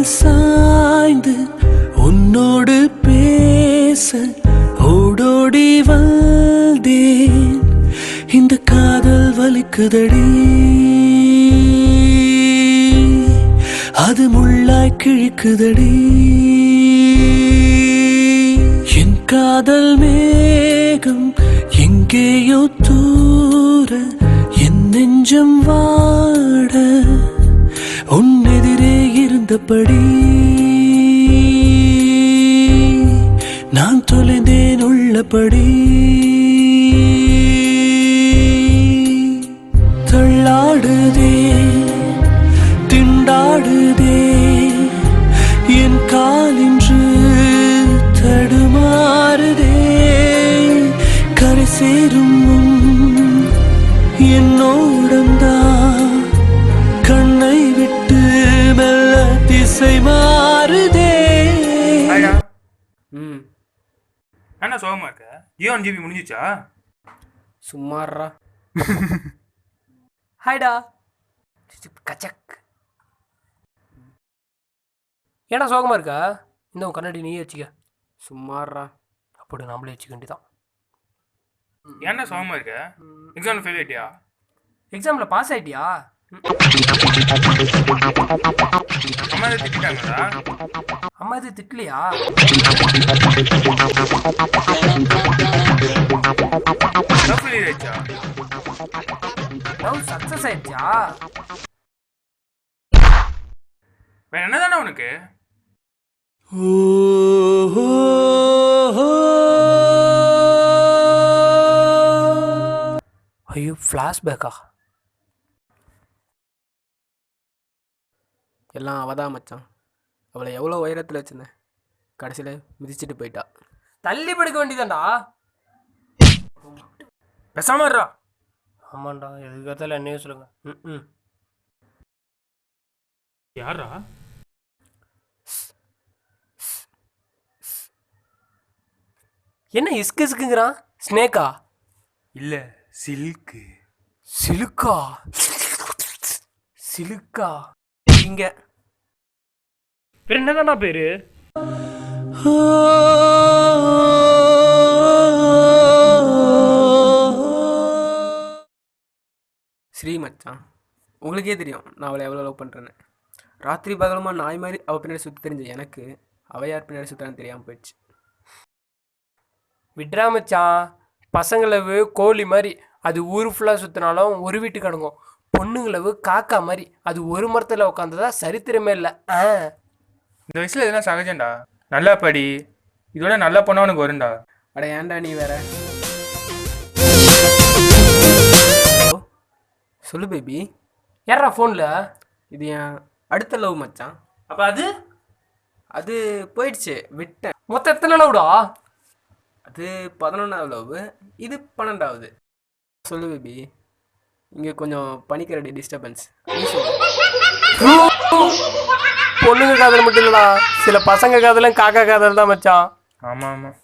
தோளில் சாய்ந்து உன்னோடு பேச ஓடோடி வந்தேன். இந்த காதல் வலிக்குதடி, அது முள்ளாய் கிழிக்குதடி. என் காதல் மேகம் எங்கேயோ தூர என் நெஞ்சம் வாட உன் எதிரே இருந்தபடி நான் தொலைந்தேன் உள்ளபடி. தள்ளாடுதே திண்டாடுதே என் காலின்று தடுமாறுதே. கரை சேரும் என்னோடம்தான் கண்ணை விட்டு மெல்ல திசை மாறுதே. என்ன சோகமா இருக்க? ஜியோன் ஜிபி முடிஞ்சிச்சா? சும்மாறா. ஹாய்டா கச்சக். ஏன்னா சோகமா இருக்கா? இந்த கண்ணாடி நீயே வச்சுக்க. சும்மாறா. அப்படி நம்மளே வச்சுக்க வேண்டியதான். என்ன சோகமா இருக்க? எக்ஸாம்ல ஃபெயில் ஆயிட்டியா? எக்ஸாம்ல பாஸ் ஆயிட்டியா? அம்மா எதுவும் திட்டாங்களா? அம்மா இது திட்டலையா? லவ் ஃபெயில் ஆயிடுச்சா? லவ் சக்சஸ் ஆயிடுச்சா? வேற என்னதானே உனக்கு? ஐயோ ஃப்ளாஷ்பேக்கா? எல்லாம் அவதான் மச்சான். அவளை எவ்வளோ உயரத்தில் வச்சுருந்தேன், கடைசியில் மிதிச்சுட்டு போயிட்டா. தள்ளி படுக்க வேண்டியதாண்டா. பேசாமறா. ஆமாண்டா, எதுக்காத்தால என்னையும் சொல்லுங்க. ம் யாரா? என்ன இஸ்கு இஸ்குங்கிறான்? ஸ்னேக்கா? இல்ல சில்க்கு. சிலுக்கா? சிலுக்கா இங்க பேர் என்னதானா பேரு? ஸ்ரீ மச்சான். உங்களுக்கே தெரியும் நான் அவளை எவ்வளோ லவ் பண்ணுறேன்னு. ராத்திரி பகலமாக நாய் மாதிரி அவள் பின்னாடி சுற்றி தெரிஞ்ச எனக்கு அவள் யார் பின்னாடி சுற்றான்னு தெரியாமல் போயிடுச்சு. விட்ரா மச்சான். பசங்களவு கோழி மாதிரி அது ஊர் ஃபுல்லாக சுற்றினாலும் ஒரு வீட்டுக்கு அடங்கும். பொண்ணுங்களவு காக்கா மாதிரி அது ஒரு மரத்தில் உட்காந்ததா சரித்திரமே இல்லை. இந்த வயசுல இதெல்லாம் சகஜம்டா. நல்லா படி, இதோட நல்லா பொண்ணா உனக்கு வரும்டா. அட ஏன்டா நீ வேற? சொல்லு பேபி. யாரா ஃபோனில்? இது என் அடுத்த லவ் மச்சான். அப்போ அது போயிடுச்சு, விட்டேன். மொத்தம் எத்தனை லவ்டா? அது 11வது லவ், இது 12வது. சொல்லு பேபி, இங்கே கொஞ்சம் பனிக்கரடி டிஸ்டர்பன்ஸ். பொண்ணுங்க காதல் மட்டும் இல்லடா, சில பசங்க காதலும் காக்கா காதல் தான் மச்சான். ஆமாம் ஆமாம்.